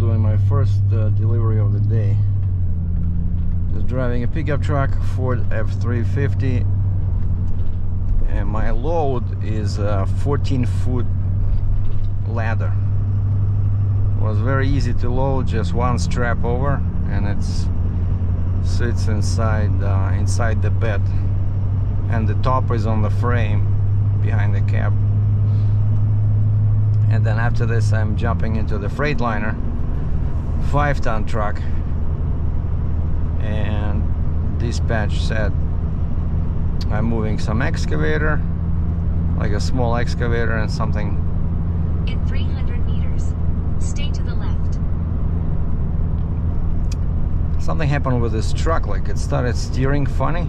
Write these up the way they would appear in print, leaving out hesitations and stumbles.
doing my first delivery of the day. Just driving a pickup truck, Ford F350, and my load is a 14-foot ladder. It was very easy to load, just one strap over, and it sits inside the bed, and the top is on the frame behind the cab. And then after this I'm jumping into the Freightliner 5-ton truck, and dispatch said I'm moving some excavator, like a small excavator, and something. In 300 meters, stay to the left. Something happened with this truck, like it started steering funny.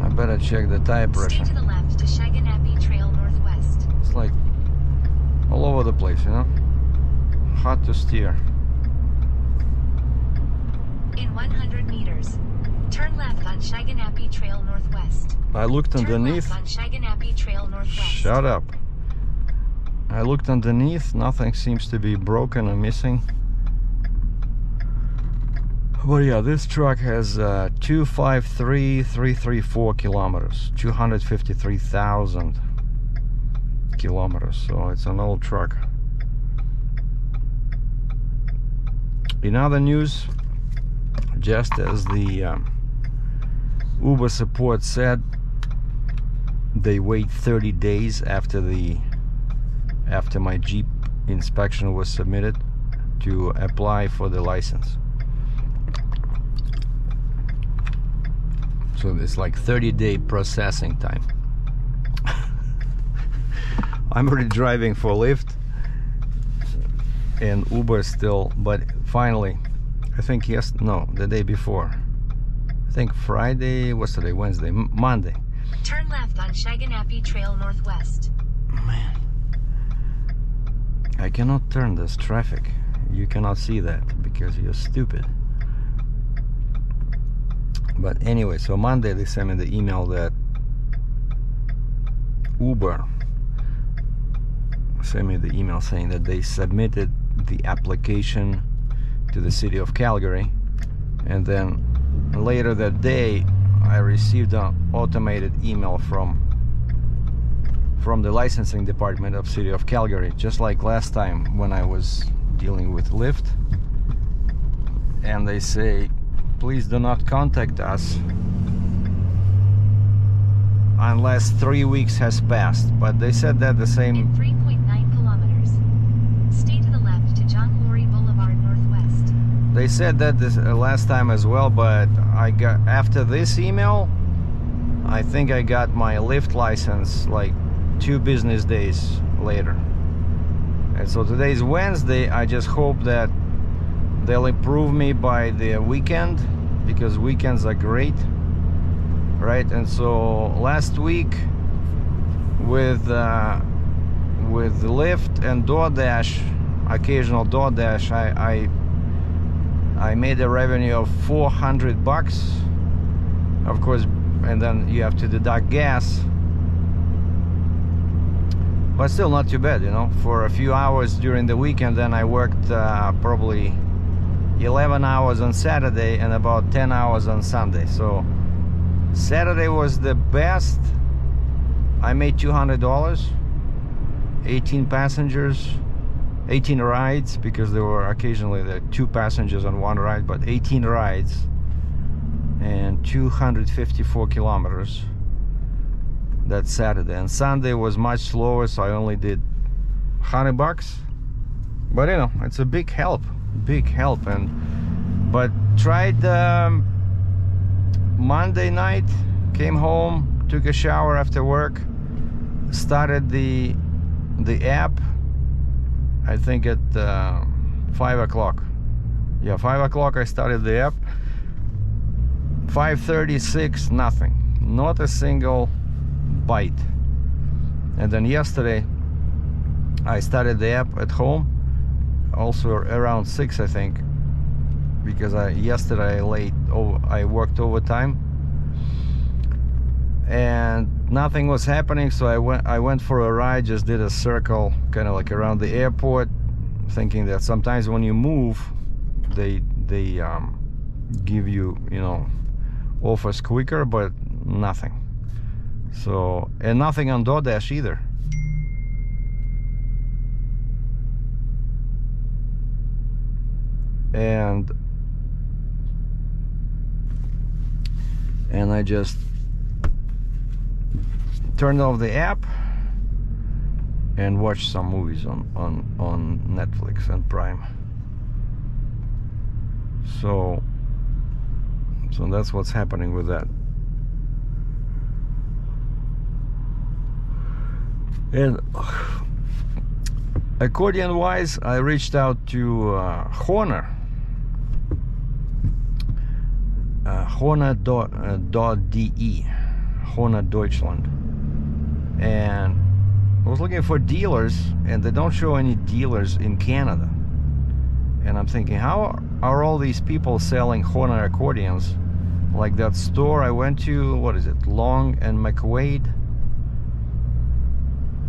I better check the tire pressure. Stay to the left to Shaganappi Trail Northwest. It's like all over the place, you know? Hard to steer. In 100 meters, turn left on Shaganappi Trail Northwest. I looked underneath. Turn left on Shaganappi Trail Northwest. Shut up. I looked underneath, nothing seems to be broken or missing. But yeah, this truck has 253,334 kilometers, 253,000 kilometers, so it's an old truck. In other news, just as the Uber support said, they wait 30 days after my Jeep inspection was submitted to apply for the license. So it's like 30-day processing time. I'm already driving for Lyft and Uber still, but finally, I think the day before. I think Friday, what's today? Wednesday, Monday. Turn left on Shaganappi Trail Northwest. Man, I cannot turn this traffic. You cannot see that because you're stupid. But anyway, so Monday they sent me the email that Uber sent me the email saying that they submitted the application to the city of Calgary, and then later that day I received an automated email from the licensing department of city of Calgary, just like last time when I was dealing with Lyft, and they say, please do not contact us unless 3 weeks has passed. But they said that the same. In 3.9 kilometers, stay to the left to John Glory Boulevard Northwest. They said that this last time as well, but I got, after this email, I think I got my Lyft license like 2 business days later. And so today's Wednesday. I just hope that they'll improve me by the weekend, because weekends are great, right? And so last week with Lyft and DoorDash, occasional DoorDash, I made a revenue of $400, of course, and then you have to deduct gas, but still not too bad, you know, for a few hours during the weekend. Then I worked probably 11 hours on Saturday and about 10 hours on Sunday. So Saturday was the best. I made $200, 18 passengers, 18 rides, because there were occasionally 2 passengers on one ride, but 18 rides and 254 kilometers. That's Saturday. And Sunday was much slower, so I only did $100. But you know, it's a big help. But tried Monday night, came home, took a shower after work, started the app, I think at 5 o'clock. Yeah, 5 o'clock I started the app. 5:36, nothing, not a single bite. And then yesterday I started the app at home, also around 6, I think, because yesterday I worked overtime, and nothing was happening, so I went for a ride, just did a circle kind of like around the airport, thinking that sometimes when you move they give you, you know, offers quicker, but nothing. So, and nothing on DoorDash either. And I just turned off the app and watched some movies on Netflix and Prime. So that's what's happening with that. And Accordion wise, I reached out to Horner. Horner.de, Horner Deutschland, and I was looking for dealers, and they don't show any dealers in Canada. And I'm thinking, how are all these people selling Horner accordions? Like that store I went to, what is it, Long and McQuaid,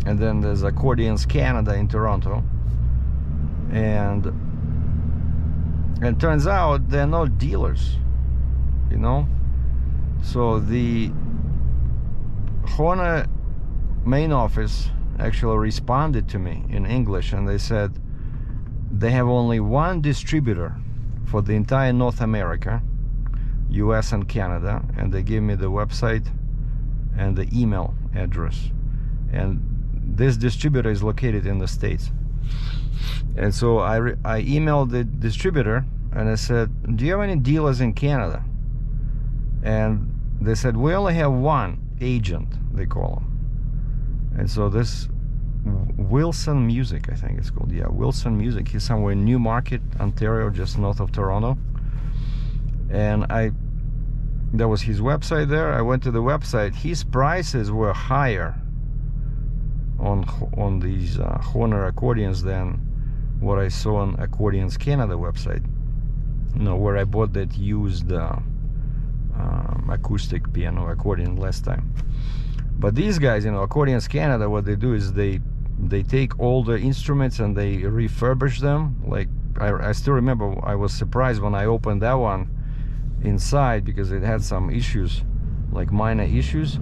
and then there's Accordions Canada in Toronto, and turns out they're not dealers, you know. So the Horner main office actually responded to me in English, and they said they have only one distributor for the entire North America, US and Canada, and they gave me the website and the email address, and this distributor is located in the States. And so I emailed the distributor and I said, do you have any dealers in Canada? And they said, we only have one agent, they call him. And so this Wilson Music, I think it's called, yeah, Wilson Music, he's somewhere in Newmarket, Ontario, just north of Toronto. And there was his website there. I went to the website. His prices were higher on these Horner accordions than what I saw on Accordions Canada website, you know, where I bought that used acoustic piano accordion last time. But these guys, you know, Accordions Canada, what they do is they take all the instruments and they refurbish them. Like I still remember, I was surprised when I opened that one inside because it had some issues, like minor issues.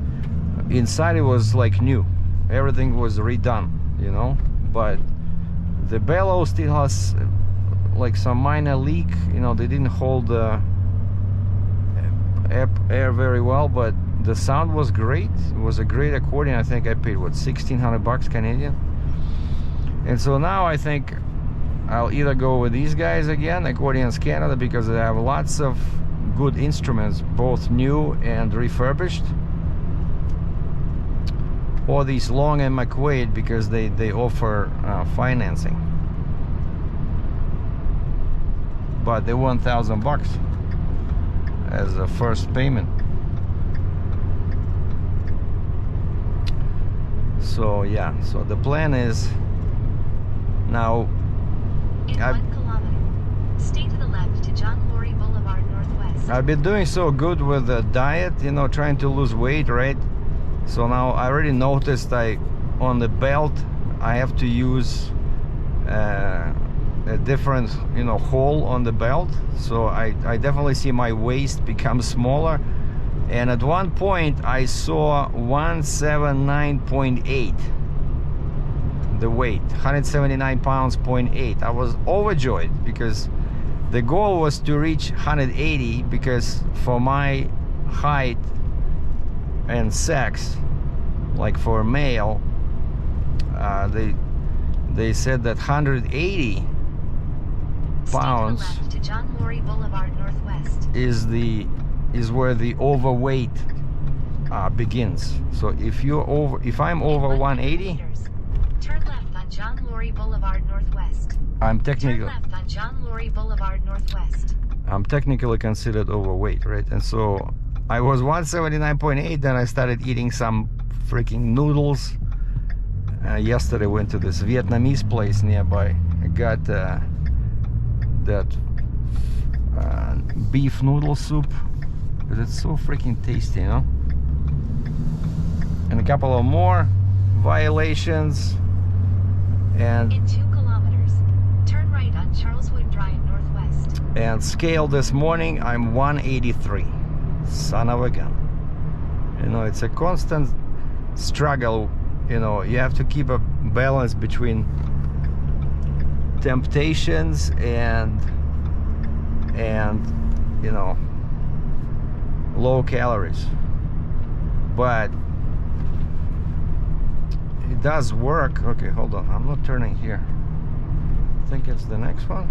Inside it was like new, everything was redone, you know, but the bellow still has like some minor leak, you know. They didn't hold the air very well, but the sound was great. It was a great accordion. I think I paid, what, $1,600 Canadian. And so now I think I'll either go with these guys again, Accordions Canada, because they have lots of good instruments, both new and refurbished, or these Long and McQuaid, because they offer financing. But they want $1,000 as a first payment. So yeah, so the plan is now. In 1 kilometer, stay to the left to John Laurie Boulevard Northwest. I've been doing so good with the diet, you know, trying to lose weight, right? So now I already noticed on the belt I have to use a different, you know, hole on the belt. So I definitely see my waist become smaller. And at one point I saw 179.8 the weight, 179 pounds, 0.8. I was overjoyed because the goal was to reach 180, because for my height and sex, like for a male, they said that 180 pounds to John Laurie Boulevard Northwest is where the overweight begins. So if I'm over 180, turn left on John Laurie Boulevard Northwest. I'm Turn left on John Laurie Boulevard Northwest. I'm technically considered overweight, right? And so I was 179.8, then I started eating some freaking noodles. Yesterday went to this Vietnamese place nearby. I got that beef noodle soup, because it's so freaking tasty, you know. And and a couple of more violations. And In 2 kilometers, turn right on Charleswood Drive Northwest. and scale this morning I'm 183. Son of a gun. You know, it's a constant struggle. You know, you have to keep a balance between temptations and you know, low calories, but it does work. Okay, hold on, I'm not turning here. I think it's the next one.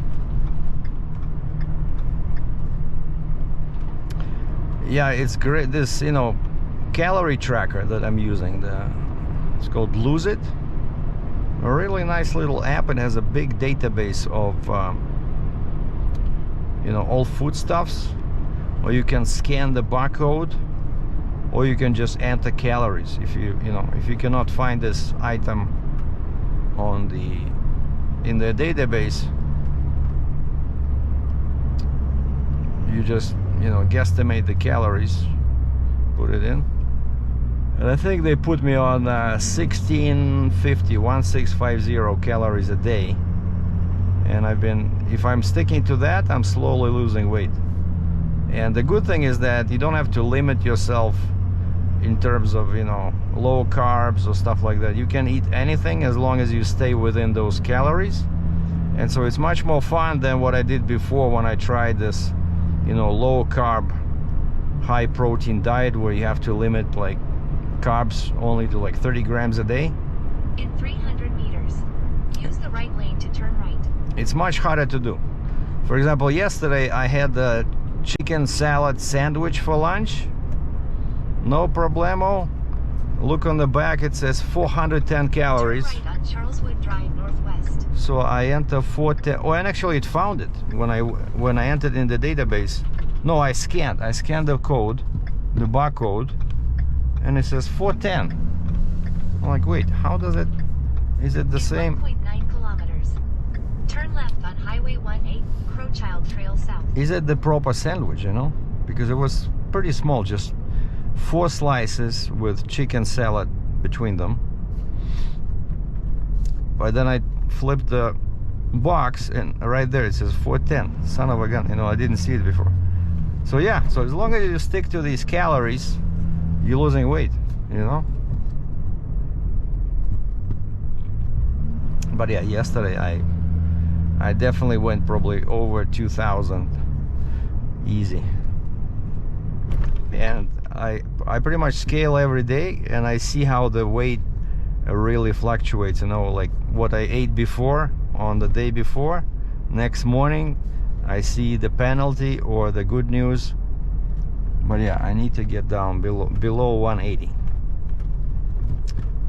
Yeah, it's great. This, you know, calorie tracker that I'm using, it's called Lose It. A really nice little app. It has a big database of you know, all foodstuffs, or you can scan the barcode, or you can just enter calories. If you know, if you cannot find this item on in the database, you just, you know, guesstimate the calories, put it in. And I think they put me on 1650 calories a day. And I've been, if I'm sticking to that, I'm slowly losing weight. And the good thing is that you don't have to limit yourself in terms of, you know, low carbs or stuff like that. You can eat anything as long as you stay within those calories. And so it's much more fun than what I did before when I tried this, you know, low carb, high protein diet where you have to limit like carbs only to like 30 grams a day. In 300 meters, use the right lane to turn right. It's much harder to do. For example, yesterday I had the chicken salad sandwich for lunch. No problemo. Look on the back, it says 410 calories. Turn right on Charleswood Drive Northwest. So I enter 410. Oh, and actually it found it when I entered in the database. No, I scanned the code, the barcode, and it says 410. I'm like, wait, how does it? Is it the same? 1.9 kilometers. Turn left on Highway 18, Crowchild Trail South. Is it the proper sandwich, you know? Because it was pretty small, just 4 slices with chicken salad between them. But then I flipped the box and right there it says 410. Son of a gun, you know, I didn't see it before. So yeah, so as long as you stick to these calories, you're losing weight, you know? But yeah, yesterday I definitely went probably over 2,000 easy. And I pretty much scale every day and I see how the weight really fluctuates, you know, like what I ate before on the day before, next morning I see the penalty or the good news. But yeah, I need to get down below 180.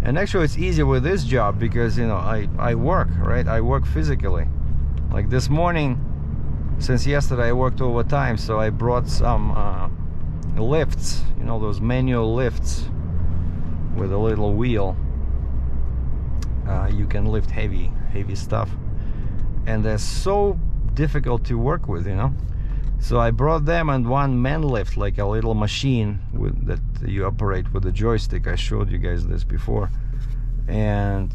And actually it's easy with this job because, you know, I work, right? I work physically. Like this morning, since yesterday I worked overtime, so I brought some lifts, you know, those manual lifts with a little wheel. You can lift heavy stuff, and they're so difficult to work with, you know. So I brought them and one man lift, like a little machine that you operate with a joystick. I showed you guys this before. And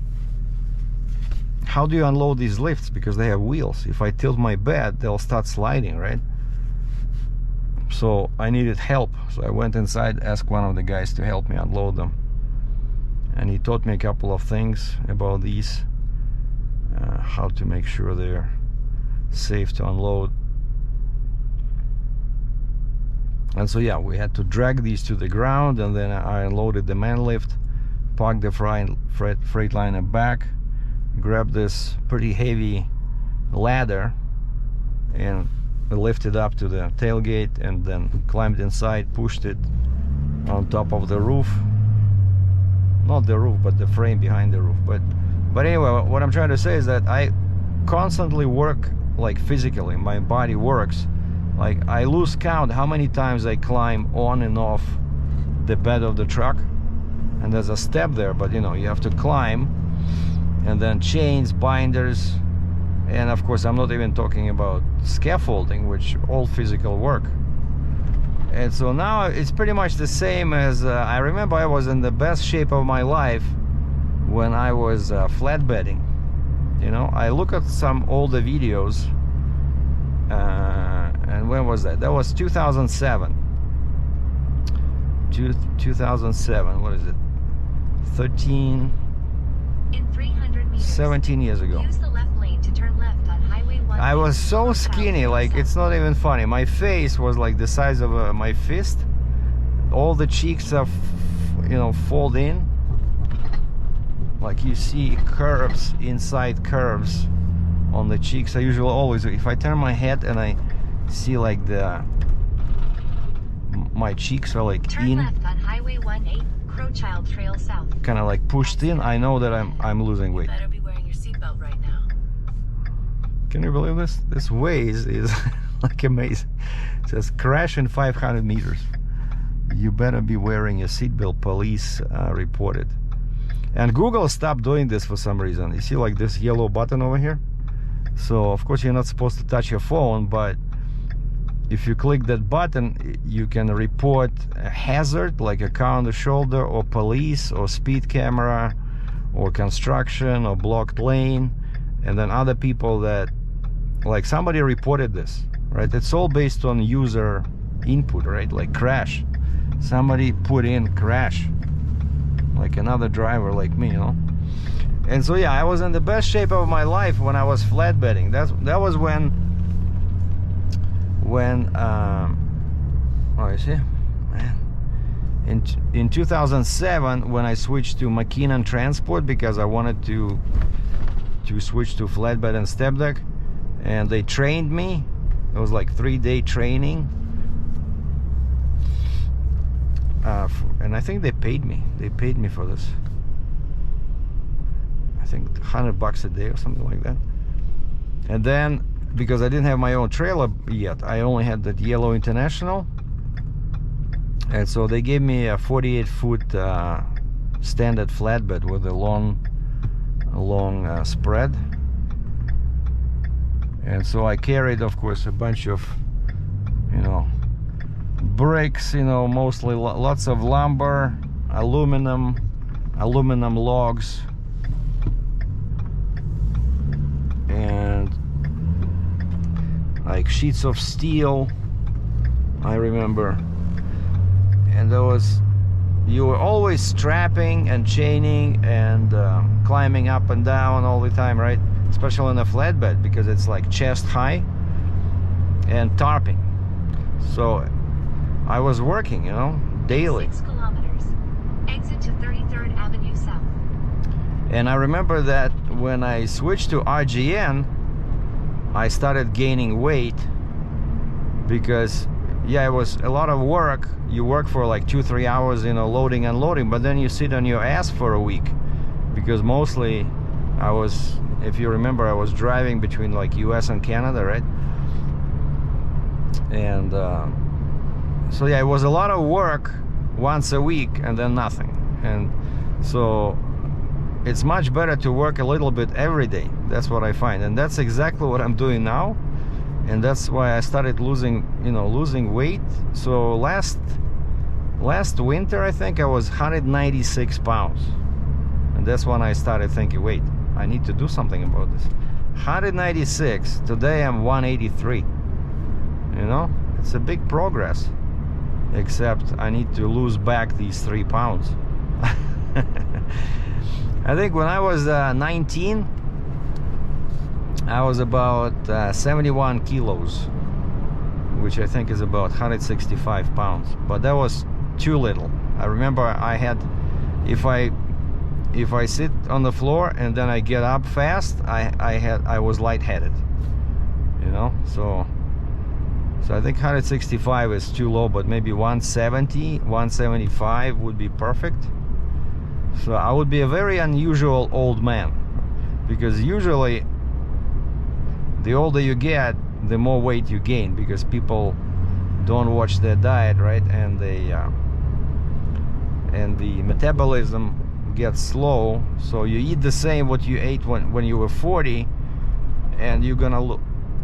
how do you unload these lifts? Because they have wheels. If I tilt my bed, they'll start sliding, right? So I needed help. So I went inside, asked one of the guys to help me unload them. And he taught me a couple of things about these, how to make sure they're safe to unload. And so yeah, we had to drag these to the ground, and then I unloaded the man lift, parked the Freightliner back, grabbed this pretty heavy ladder and lifted up to the tailgate, and then climbed inside, pushed it on top of the roof. Not the roof, but the frame behind the roof. But anyway, what I'm trying to say is that I constantly work, like physically, my body works. Like I lose count how many times I climb on and off the bed of the truck, and there's a step there, but you know, you have to climb, and then chains, binders, and of course I'm not even talking about scaffolding, which all physical work. And so now it's pretty much the same as I remember I was in the best shape of my life when I was flatbedding. You know, I look at some older videos, and when was that? That was 2007. 2007, what is it? 13, In 300 meters, 17 years ago. use the left lane to turn left on Highway 1. I was so skinny, like it's not even funny. My face was like the size of my fist. All the cheeks are, you know, fold in. Like you see curves inside curves on the cheeks. I usually always, if I turn my head and I see like my cheeks are like Turn in, left on Highway 18, Crowchild Trail South. kind of like pushed in, I know that I'm losing weight. Better be wearing your seatbelt right now. Can you believe this? This Waze is like amazing. It says crash in 500 meters. You better be wearing your seatbelt, police reported. And Google stopped doing this for some reason. You see like this yellow button over here? So of course you're not supposed to touch your phone, but if you click that button, you can report a hazard like a car on the shoulder, or police, or speed camera, or construction, or blocked lane. And then other people that, like somebody reported this, right? It's all based on user input, right? Like crash. Somebody put in crash, like another driver like me, you know? And so yeah, I was in the best shape of my life when I was flatbedding. That was when oh, you see, man, in 2007 when I switched to McKinnon Transport because I wanted to switch to flatbed and step deck, and they trained me. It was like 3-day training, and I think they paid me for this. I think $100 a day or something like that. And then because I didn't have my own trailer yet, I only had that yellow International, and so they gave me a 48-foot standard flatbed with a long spread. And so I carried, of course, a bunch of, you know, bricks, you know, mostly lots of lumber, aluminum logs, and like sheets of steel, I remember. And you were always strapping and chaining and climbing up and down all the time, right? Especially in a flatbed, because it's like chest high, and tarping. So I was working, you know, daily. 6 kilometers. Exit to 33rd Avenue South. And I remember that when I switched to RGN, I started gaining weight because, yeah, it was a lot of work. You work for like 2-3 hours, you know, loading and unloading, but then you sit on your ass for a week, because mostly I was, if you remember, I was driving between like US and Canada, right? And so yeah, it was a lot of work once a week and then nothing. And so it's much better to work a little bit every day. That's what I find, and that's exactly what I'm doing now. And that's why I started losing weight. So last winter, I think I was 196 pounds, and that's when I started thinking, wait, I need to do something about this. 196. Today I'm 183. You know, it's a big progress, except I need to lose back these 3 pounds. I think when I was 19, I was about 71 kilos, which I think is about 165 pounds. But that was too little. I remember I had, if I sit on the floor and then I get up fast, I was lightheaded, you know. So I think 165 is too low, but maybe 170, 175 would be perfect. So I would be a very unusual old man, because usually the older you get, the more weight you gain, because people don't watch their diet, right? And the metabolism gets slow, so you eat the same what you ate when you were 40, and you're gonna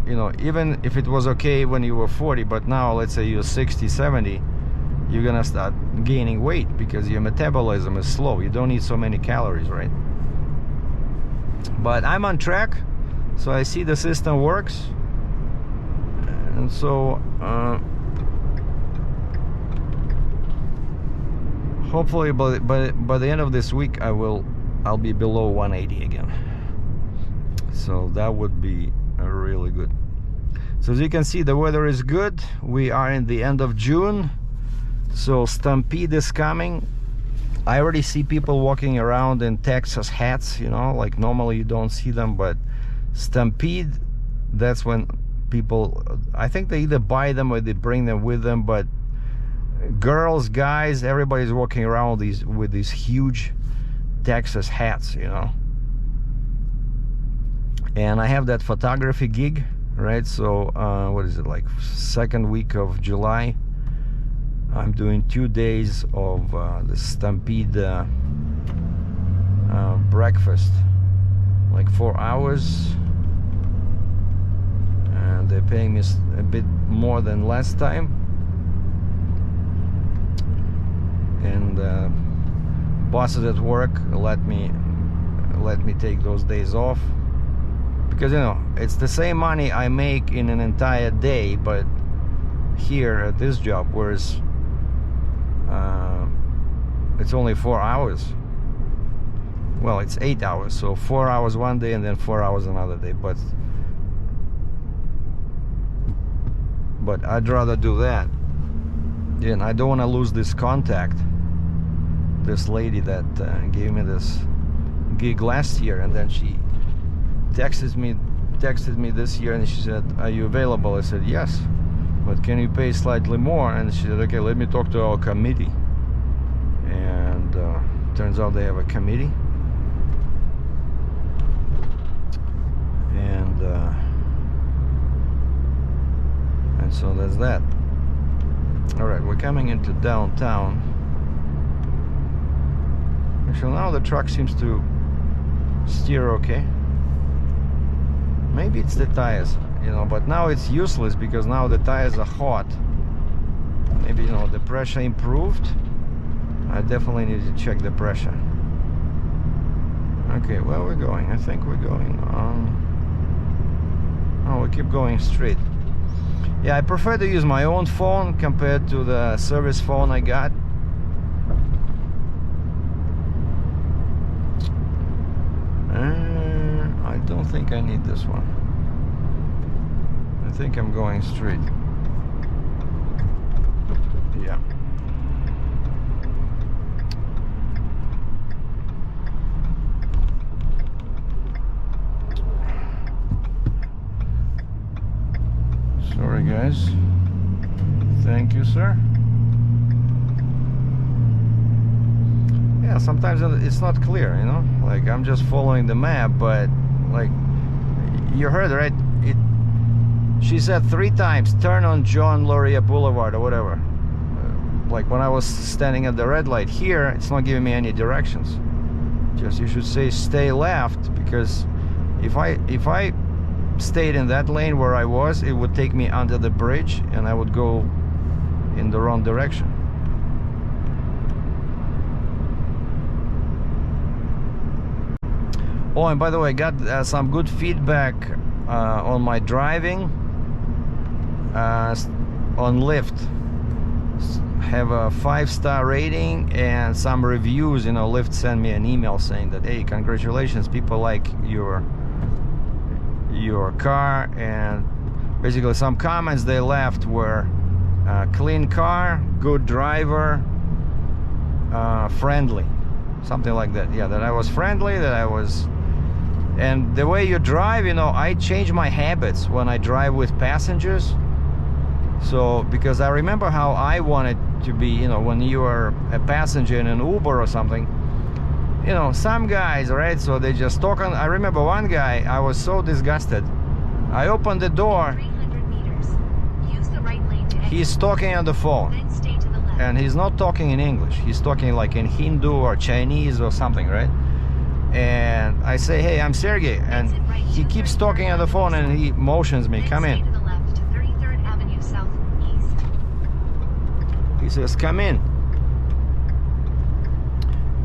you know, even if it was okay when you were 40, but now let's say you're 60, 70, you're gonna start gaining weight because your metabolism is slow. You don't need so many calories, right? But I'm on track, so I see the system works, and so hopefully by the end of this week I'll be below 180 again. So that would be really good. So as you can see, the weather is good. We are in the end of June, so Stampede is coming. I already see people walking around in Texas hats, you know, like normally you don't see them, but Stampede, that's when people, I think they either buy them or they bring them with them, but girls, guys, everybody's walking around with these huge Texas hats, you know. And I have that photography gig, right? So what is it, like second week of July, I'm doing 2 days of the Stampede breakfast, like 4 hours, and they're paying me a bit more than last time. And bosses at work let me take those days off, because you know it's the same money I make in an entire day, but here at this job, whereas it's only 4 hours. Well, it's 8 hours, so 4 hours one day and then 4 hours another day, but I'd rather do that. Yeah, and I don't want to lose this contact, this lady that gave me this gig last year, and then she texted me this year, and she said, "Are you available?" I said, "Yes, but can you pay slightly more?" And she said, "Okay, let me talk to our committee." And turns out they have a committee, and so that's that. All right, we're coming into downtown. Actually, now the truck seems to steer okay. Maybe it's the tires, you know, but now it's useless because now the tires are hot. Maybe, you know, the pressure improved. I definitely need to check the pressure. Okay, where we're going? I think we're going on. Oh, we keep going straight. Yeah, I prefer to use my own phone compared to the service phone I got. I don't think I need this one. I think I'm going straight. Yeah. Sorry guys. Thank you, sir. Yeah, sometimes it's not clear, you know, like I'm just following the map, but like you heard, right? She said 3 times, turn on John Laurier Boulevard or whatever. Like when I was standing at the red light here, it's not giving me any directions. Just you should say stay left, because if I stayed in that lane where I was, it would take me under the bridge and I would go in the wrong direction. Oh, and by the way, I got some good feedback on my driving on Lyft. Have a 5-star rating and some reviews. You know, Lyft sent me an email saying that, hey, congratulations, people like your car. And basically some comments they left were clean car, good driver, friendly, something like that. Yeah, that I was friendly, that I was. And the way you drive, you know, I change my habits when I drive with passengers. So, because I remember how I wanted to be, you know, when you are a passenger in an Uber or something, you know, some guys, right? So they just talk on. I remember one guy, I was so disgusted. I opened the door. 300 meters. Use the right lane to exit. He's talking on the phone. Then stay to the left. And he's not talking in English. He's talking like in Hindu or Chinese or something, right? And I say, hey, I'm Sergei, and he keeps talking on the phone and he motions me, come in. Stay to the left to 33rd Avenue Southeast. He says, come in.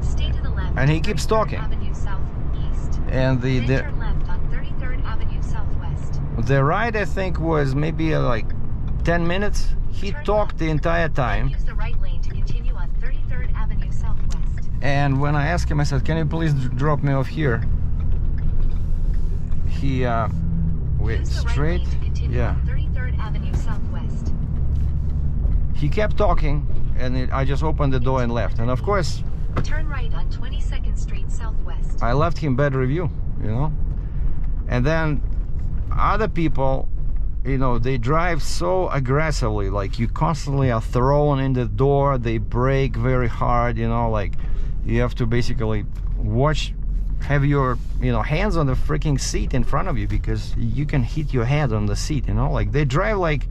Stay to the left. And he to keeps 33rd talking. Avenue Southeast. And Then turn left on 33rd Avenue Southwest. the ride, I think, was maybe like 10 minutes. He Turn talked left. the entire Then time. use the right lane to continue on 33rd Avenue Southwest. And when I asked him, I said, can you please drop me off here? He went Use the right straight. lane to continue Yeah. on 33rd Avenue Southwest. He kept talking, and I just opened the door and left. And of course, Turn right on 22nd Street Southwest. I left him bad review, you know. And then other people, you know, they drive so aggressively, like you constantly are thrown in the door. They brake very hard, you know, like you have to basically have your, you know, hands on the freaking seat in front of you, because you can hit your head on the seat, you know, like they drive like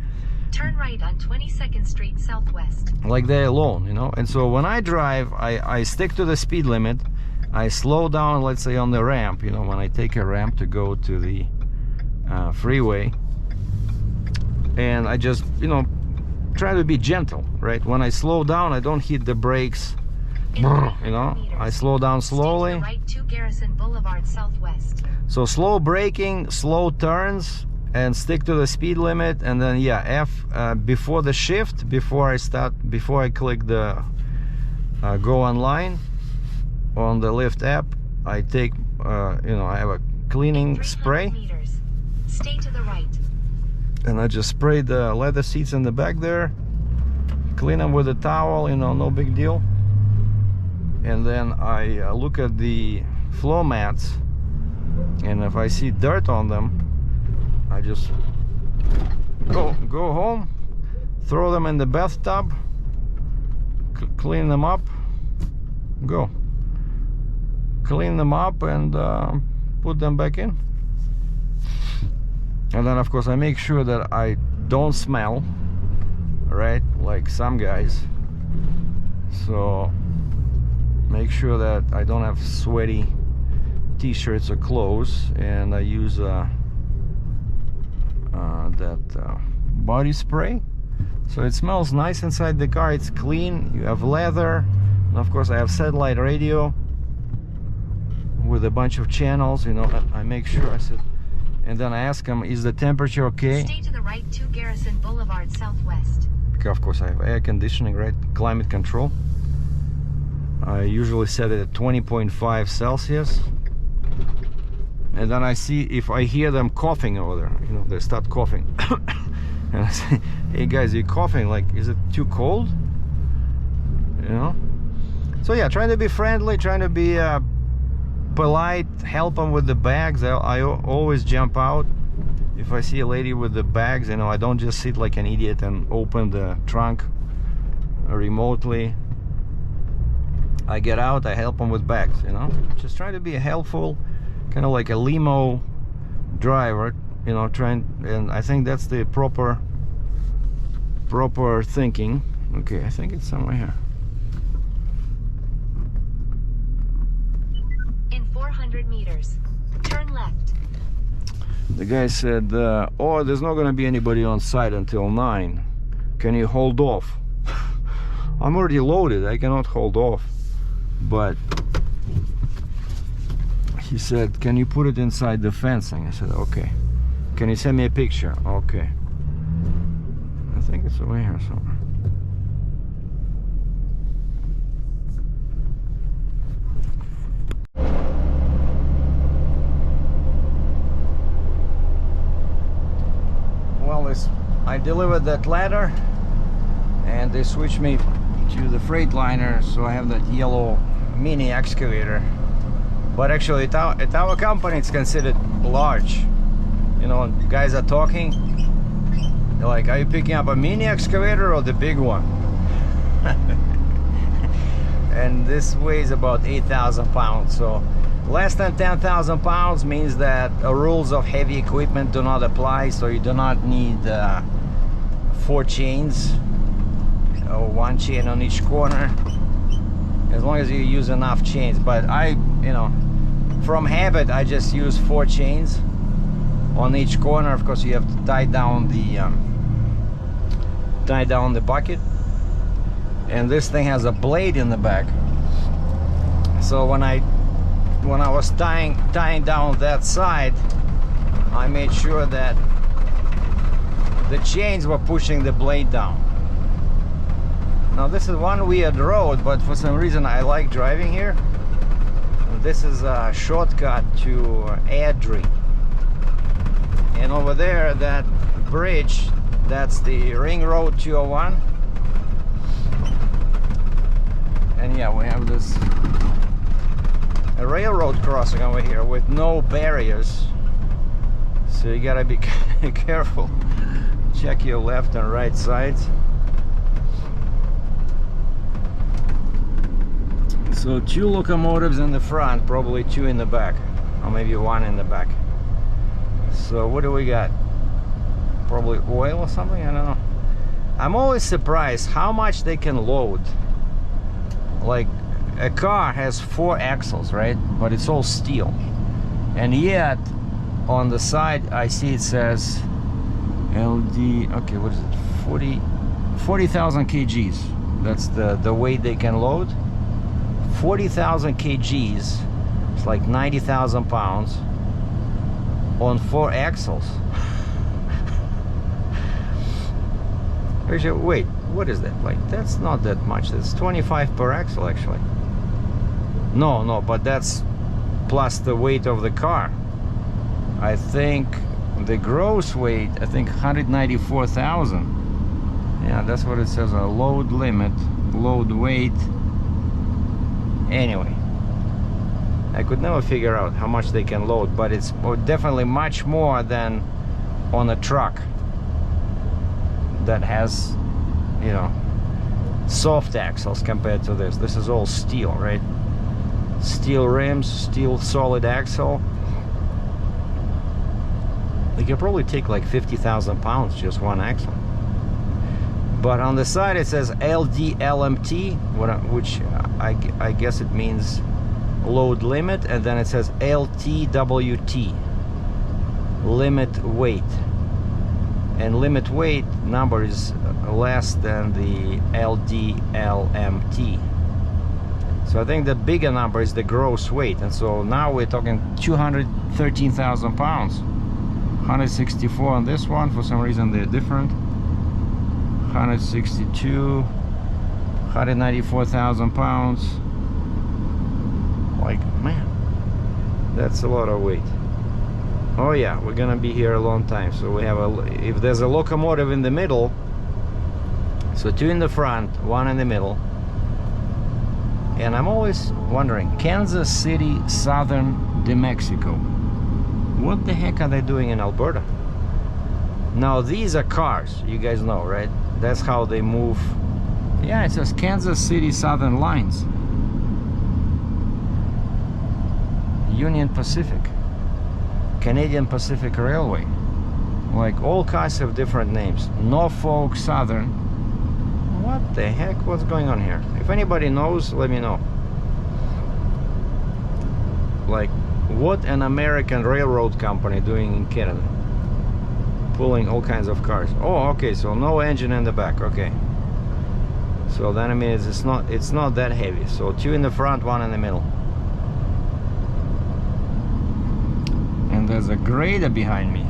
Turn right on 22nd Street Southwest. they're alone, you know. And so when I drive, I stick to the speed limit. I slow down, let's say on the ramp, you know, when I take a ramp to go to the freeway, and I just, you know, try to be gentle, right? When I slow down, I don't hit the brakes, In you 300 know. meters, I slow down stay to the slowly. right to Garrison Boulevard Southwest. So slow braking, slow turns, and stick to the speed limit. And then yeah, before the shift, before I click the go online on the Lyft app, I take you know, I have a cleaning 300 spray, meters, stay to the right. and I just spray the leather seats in the back there, clean them with a towel, you know, no big deal. And then I look at the floor mats, and if I see dirt on them, I just go home, throw them in the bathtub, clean them up, clean them up, and put them back in. And then of course I make sure that I don't smell, right, like some guys. So make sure that I don't have sweaty t-shirts or clothes, and I use that body spray, so it smells nice inside the car. It's clean, you have leather, and of course I have satellite radio with a bunch of channels, you know. I make sure, I said, and then I ask him, is the temperature okay? Stay to the right to Garrison Boulevard Southwest. Okay, of course I have air conditioning, right, climate control. I usually set it at 20.5 Celsius. And then I see if I hear them coughing over there, you know, they start coughing. And I say, hey guys, are you coughing? Like, is it too cold? You know? So yeah, trying to be friendly, trying to be polite, help them with the bags. I always jump out if I see a lady with the bags, you know. I don't just sit like an idiot and open the trunk remotely. I get out, I help them with bags, you know. Just trying to be helpful, kind of like a limo driver, you know, and I think that's the proper thinking. Okay, I think it's somewhere here. In 400 meters, turn left. The guy said, oh, there's not gonna be anybody on site until 9. Can you hold off? I'm already loaded, I cannot hold off. But he said, can you put it inside the fencing? I said, okay. Can you send me a picture? Okay. I think it's over here somewhere. Well, I delivered that ladder, and they switched me to the Freightliner, so I have that yellow mini excavator. But actually at our company it's considered large. You know, guys are talking, they're like, are you picking up a mini excavator or the big one? And this weighs about 8,000 pounds, so less than 10,000 pounds means that rules of heavy equipment do not apply, so you do not need 4 chains or 1 chain on each corner, as long as you use enough chains. But you know, from habit, I just use 4 chains on each corner. Of course, you have to tie down the bucket, and this thing has a blade in the back. So when I was tying down that side, I made sure that the chains were pushing the blade down. Now this is one weird road, but for some reason I like driving here. This is a shortcut to Adri. And over there, that bridge, that's the Ring Road 201. And yeah, we have this a railroad crossing over here with no barriers. So you gotta be careful. Check your left and right sides. So 2 locomotives in the front, probably 2 in the back, or maybe 1 in the back. So what do we got? Probably oil or something, I don't know. I'm always surprised how much they can load. Like, a car has 4 axles, right? But it's all steel. And yet, on the side, I see it says LD, okay, what is it? 40,000 kgs. That's the weight they can load. 40,000 kgs, it's like 90,000 pounds on 4 axles. Wait, what is that? Like, that's not that much. That's 25 per axle, actually. No, but that's plus the weight of the car. I think the gross weight, I think 194,000. Yeah, that's what it says, a load limit, load weight. Anyway, I could never figure out how much they can load, but it's definitely much more than on a truck that has, you know, soft axles compared to this. This is all steel, right? Steel rims, steel solid axle. They can probably take like 50,000 pounds, just one axle. But on the side it says LDLMT, which I guess it means load limit, and then it says LTWT, limit weight. And limit weight number is less than the LDLMT. So I think the bigger number is the gross weight, and so now we're talking 213,000 pounds. 164 on this one, for some reason they're different. 162, 194,000 pounds. Like, man, that's a lot of weight. Oh yeah, we're gonna be here a long time. So we have if there's a locomotive in the middle, so 2 in the front, 1 in the middle. And I'm always wondering, Kansas City, Southern New Mexico. What the heck are they doing in Alberta? Now these are cars, you guys know, right? That's how they move. Yeah, it says Kansas City Southern Lines. Union Pacific. Canadian Pacific Railway. Like, all cars have different names. Norfolk Southern. What the heck? What's going on here? If anybody knows, let me know. Like, what an American railroad company doing in Canada? Pulling all kinds of cars. Oh, okay, so no engine in the back. Okay, so then I mean it's not that heavy. So 2 in the front, 1 in the middle, and there's a grader behind me.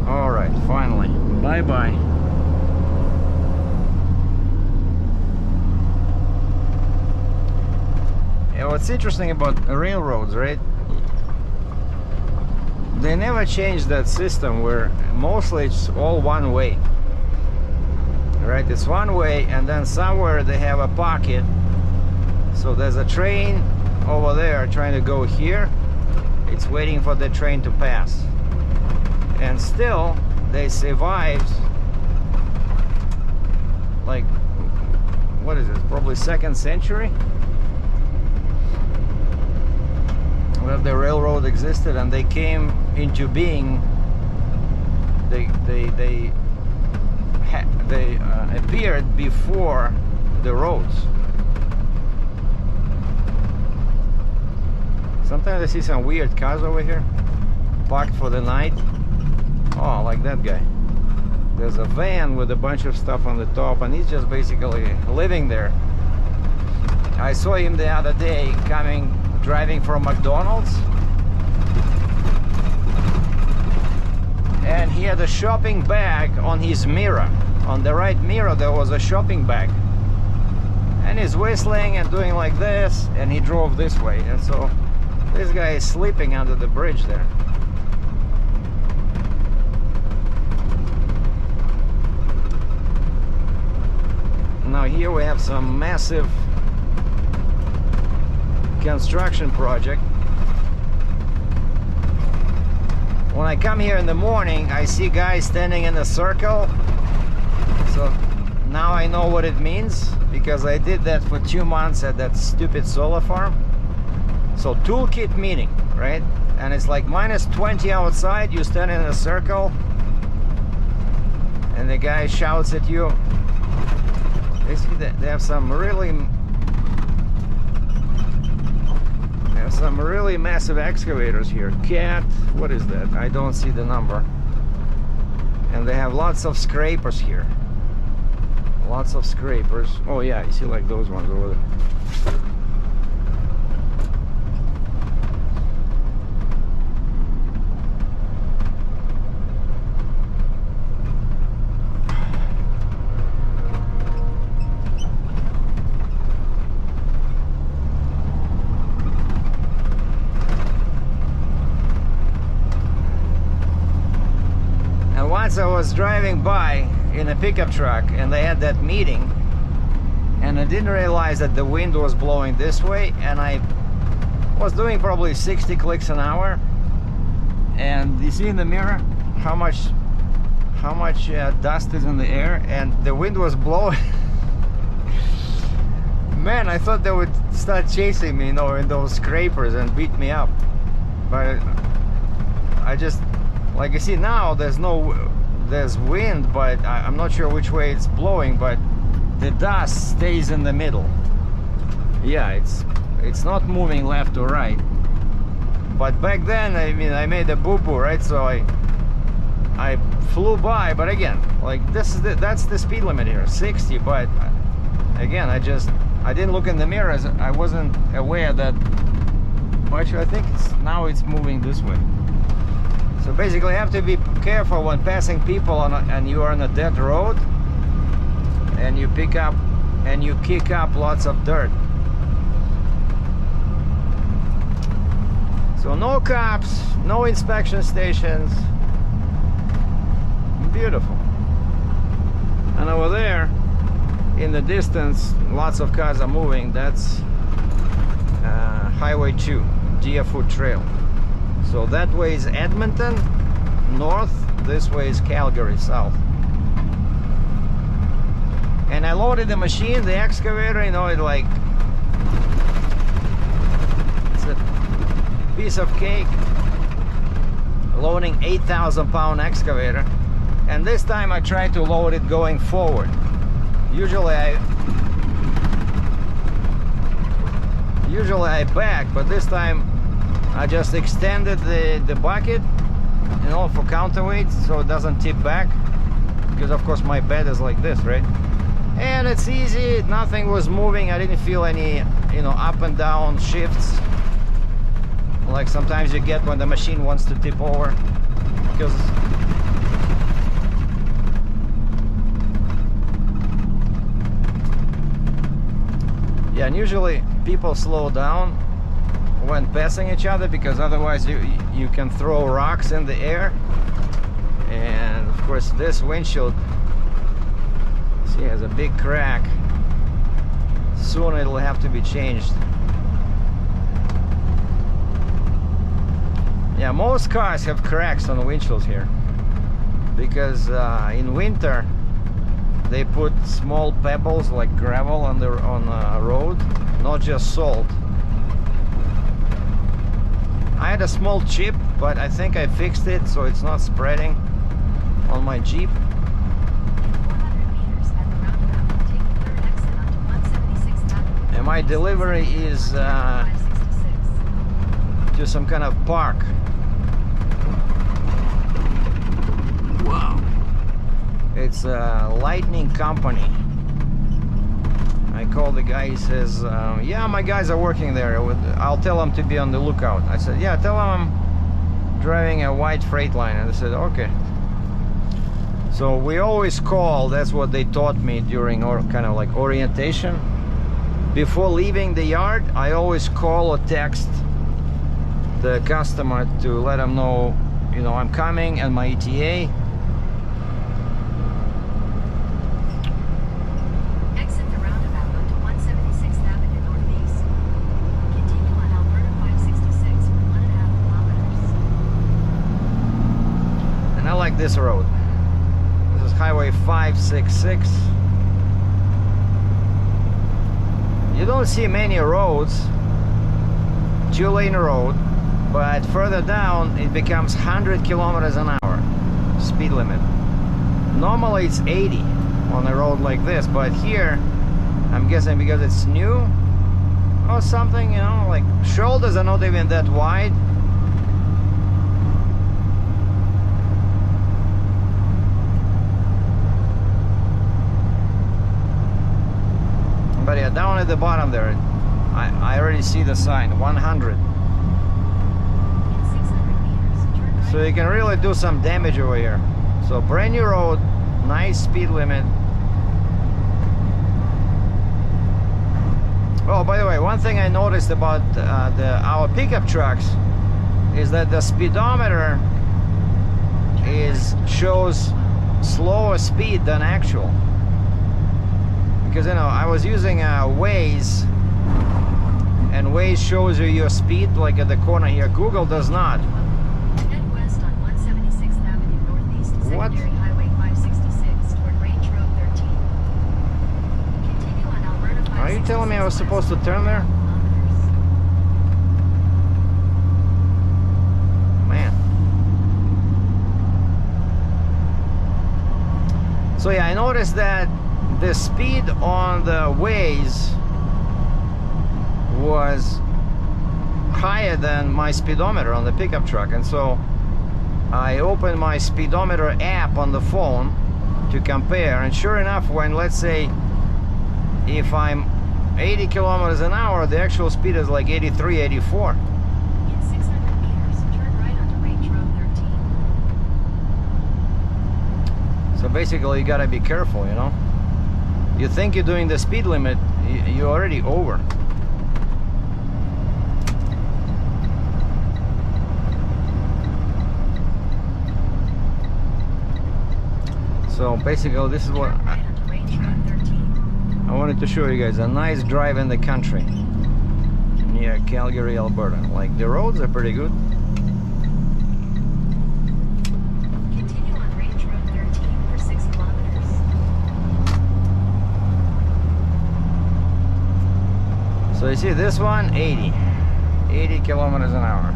All right, finally, bye bye. And what's interesting about railroads, right? They never changed that system where mostly it's all one way, right? It's one way, and then somewhere they have a pocket. So there's a train over there trying to go here. It's waiting for the train to pass. And still, they survived, like, what is it? Probably 2nd century? Where the railroad existed, and they came into being. They appeared before the roads. Sometimes I see some weird cars over here, parked for the night. Oh, like that guy. There's a van with a bunch of stuff on the top, and he's just basically living there. I saw him the other day driving from McDonald's, and he had a shopping bag on his mirror. On the right mirror there was a shopping bag, and he's whistling and doing like this, and he drove this way. And so this guy is sleeping under the bridge there. Now here we have some massive construction project. When I come here in the morning, I see guys standing in a circle. So now I know what it means, because I did that for 2 months at that stupid solar farm. So toolkit meeting, right? And it's like -20 outside, you stand in a circle, and the guy shouts at you. They have some really massive excavators here. Cat, what is that? I don't see the number. And they have lots of scrapers here. Lots of scrapers. Oh yeah, you see like those ones over there. Once I was driving by in a pickup truck, and they had that meeting, and I didn't realize that the wind was blowing this way, and I was doing probably 60 clicks an hour. And you see in the mirror how much dust is in the air, and the wind was blowing. Man, I thought they would start chasing me, you know, in those scrapers and beat me up. But I just, like you see now, there's wind, but I'm not sure which way it's blowing, but the dust stays in the middle. Yeah, it's not moving left or right. But back then, I mean, I made a boo-boo, right? So I flew by, but again, like that's the speed limit here, 60. But again, I didn't look in the mirrors. I wasn't aware that. Actually, I think now it's moving this way. So basically, you have to be careful when passing people and you are on a dead road, and you pick up and you kick up lots of dirt. So no cops, no inspection stations. Beautiful. And over there, in the distance, lots of cars are moving. That's Highway 2, Deerfoot Trail. So that way is Edmonton, north. This way is Calgary, south. And I loaded the machine, the excavator, you know, it's a piece of cake. Loading 8,000-pound excavator. And this time I tried to load it going forward. Usually I back, but this time I just extended the bucket, you know, for counterweight, so it doesn't tip back, because of course my bed is like this, right? And it's easy, nothing was moving. I didn't feel any, you know, up and down shifts like sometimes you get when the machine wants to tip over, because yeah, and usually people slow down when passing each other, because otherwise you can throw rocks in the air. And of course this windshield, see, has a big crack. Soon it'll have to be changed. Yeah, most cars have cracks on the windshields here, because in winter they put small pebbles like gravel on a road, not just salt. I had a small chip, but I think I fixed it so it's not spreading on my Jeep. 400 meters at the roundabout, take the third exit onto 176th Avenue. And my delivery is to some kind of park. Wow. It's a lighting company. I called the guy, he says, yeah, my guys are working there. I'll tell them to be on the lookout. I said, yeah, tell them I'm driving a white Freightliner. And they said, okay. So we always call, that's what they taught me during kind of like orientation. Before leaving the yard, I always call or text the customer to let them know, you know, I'm coming and my ETA. Exit the roundabout onto 176th Avenue Northeast. Continue on Alberta 566 for 1.5 kilometers. And I like this road. This is Highway 566. You don't see many roads, 2-lane road, but further down it becomes 100 kilometers an hour speed limit. Normally it's 80 on a road like this, but here I'm guessing because it's new or something, you know, like shoulders are not even that wide. But yeah, down at the bottom there, I already see the sign, 100. In 600 meters, turn right. So you can really do some damage over here. So brand new road, nice speed limit. Oh, by the way, one thing I noticed about our pickup trucks is that the speedometer shows slower speed than actual. Because, you know, I was using Waze, and Waze shows you your speed like at the corner here. Google does not. Head west on 176th Avenue Northeast, What? secondary highway 566 toward Range Road 13. Continue on Alberta 566. Are you telling me I was supposed to turn there? Man. So yeah, I noticed that the speed on the Waze was higher than my speedometer on the pickup truck, and so I opened my speedometer app on the phone to compare, and sure enough, when, let's say, if I'm 80 kilometers an hour, the actual speed is like 83, 84. In 600 meters, turn right onto Range Road 13. So basically you gotta be careful, you know. You think you're doing the speed limit, you're already over. So basically this is what Turn right onto Range Road 13. I wanted to show you guys. A nice drive in the country near Calgary, Alberta. Like, the roads are pretty good. Continue on Range Road 13 for 6 kilometers. So you see this one, 80 kilometers an hour.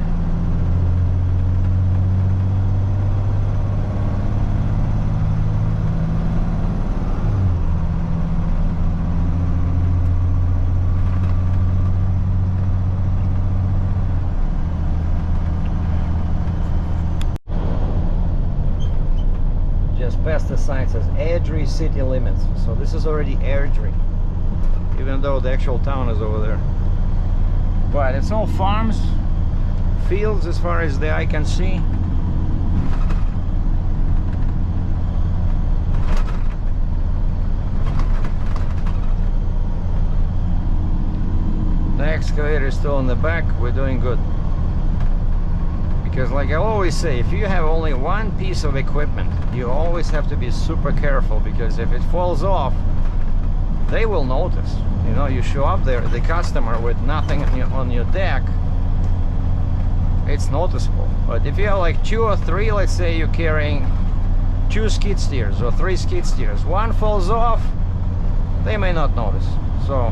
Just past the sign says Airdrie city limits. So this is already Airdrie, even though the actual town is over there. But it's all farms, fields as far as the eye can see. The excavator is still in the back. We're doing good. Because like I always say, if you have only one piece of equipment, you always have to be super careful, because if it falls off, they will notice. You know, you show up there, the customer, with nothing on your deck, it's noticeable. But if you have like 2 or 3, let's say you're carrying 2 skid steers or 3 skid steers, one falls off, they may not notice. So,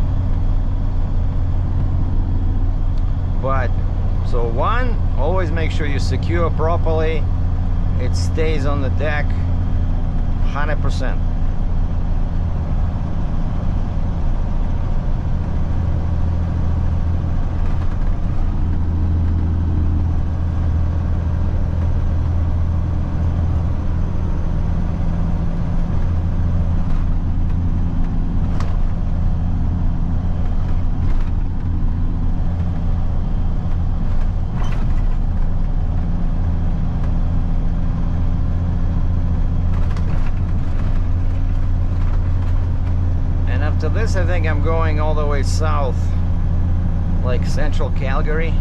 but so one, always make sure you secure properly, it stays on the deck 100%. this I think I'm going all the way south, like central Calgary.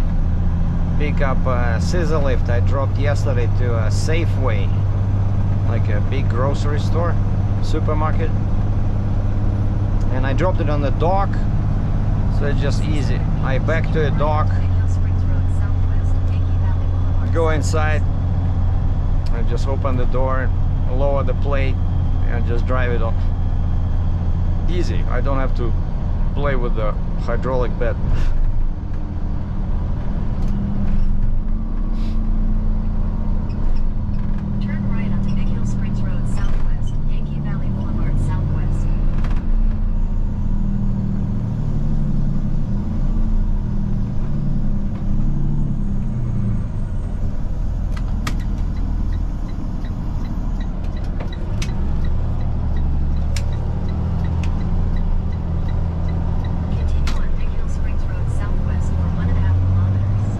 Pick up a scissor lift I dropped yesterday to a Safeway, like a big grocery store, supermarket. And I dropped it on the dock, so it's just easy. I back to the dock, go inside, I just open the door, lower the plate, and just drive it on. Easy. I don't have to play with the hydraulic bed. Turn right onto Big Hill Springs Road Southwest, Yankee Valley Boulevard Southwest. Continue on Big Hill Springs Road Southwest for 1.5 kilometers.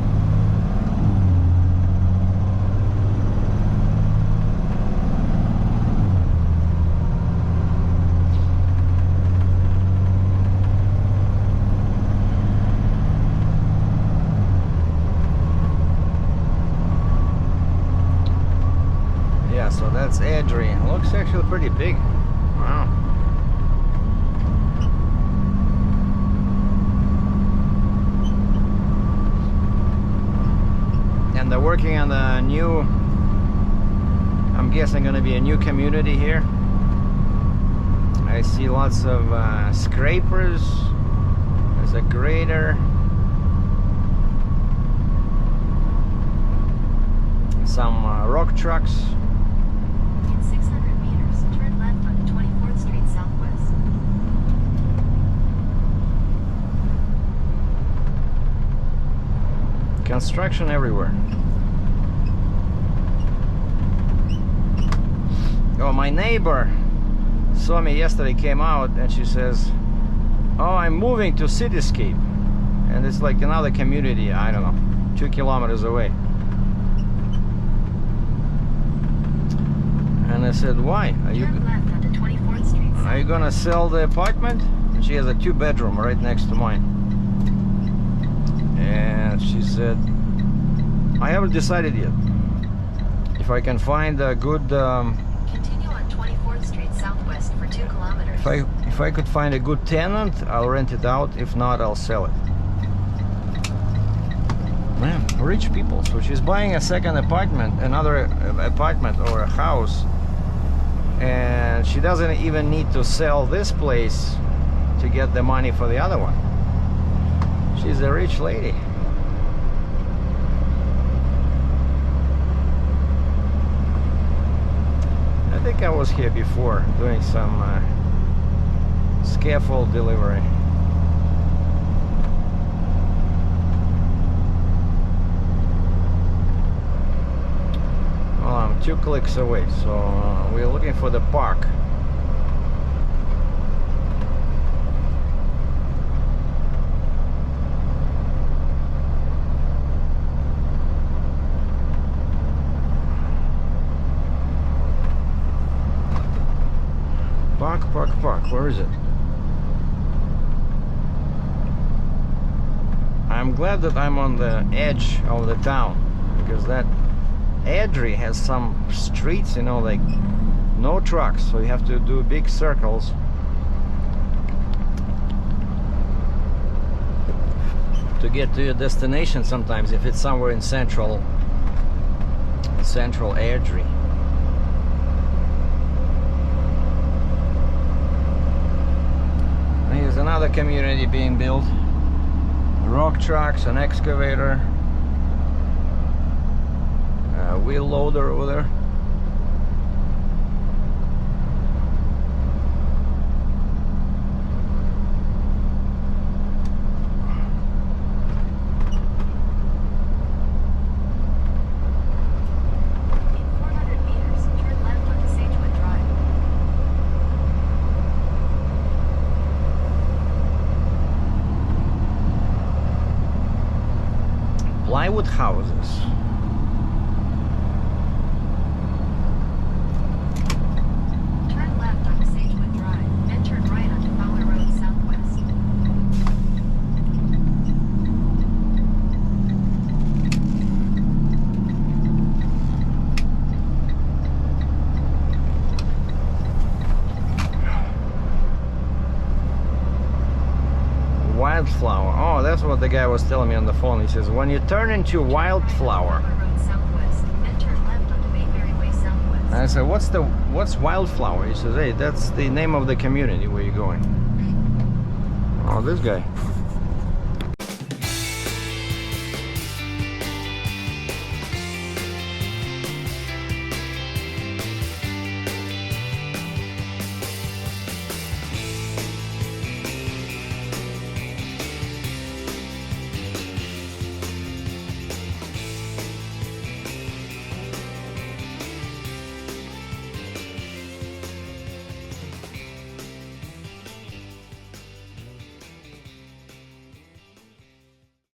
Yeah, so that's Edry. Looks actually pretty big. Wow. And they're working on the new, I'm guessing gonna be a new community here. I see lots of scrapers. There's a grader. Some rock trucks. In 600 meters, turn left onto 24th Street Southwest. Construction everywhere. Oh, my neighbor saw me yesterday, came out, and she says, "Oh, I'm moving to Cityscape." And it's like another community, I don't know, 2 kilometers away. And I said, "Why? Turn left onto 24th Street Southwest. Are you gonna sell the apartment?" And she has a 2-bedroom right next to mine. And she said, "I haven't decided yet. If I can find a good, Continue on 24th Street Southwest for 2 kilometers. if I could find a good tenant, I'll rent it out. If not, I'll sell it." Man, rich people. So she's buying a second apartment, another apartment or a house, and she doesn't even need to sell this place to get the money for the other one. She's a rich lady. I think I was here before doing some scaffold delivery. Well, I'm 2 clicks away, so we're looking for the park. Park, where is it? I'm glad that I'm on the edge of the town, because that Edry has some streets, you know, like no trucks, so you have to do big circles. To get to your destination sometimes, if it's somewhere in central Edry. Here's another community being built. Rock trucks, an excavator, a wheel loader over there. In 400 meters, turn left onto Sagewood Drive. Plywood houses. Turn left onto Sagewood Drive, then turn right onto Fowler Road Southwest. Wildflower. Oh, that's what the guy was telling me on the phone. He says, when you turn into wildflower. Road southwest, then turn left onto Bayberry Way southwest. And I said, what's Wildflower? He says, hey, that's the name of the community where you're going. Oh, this guy.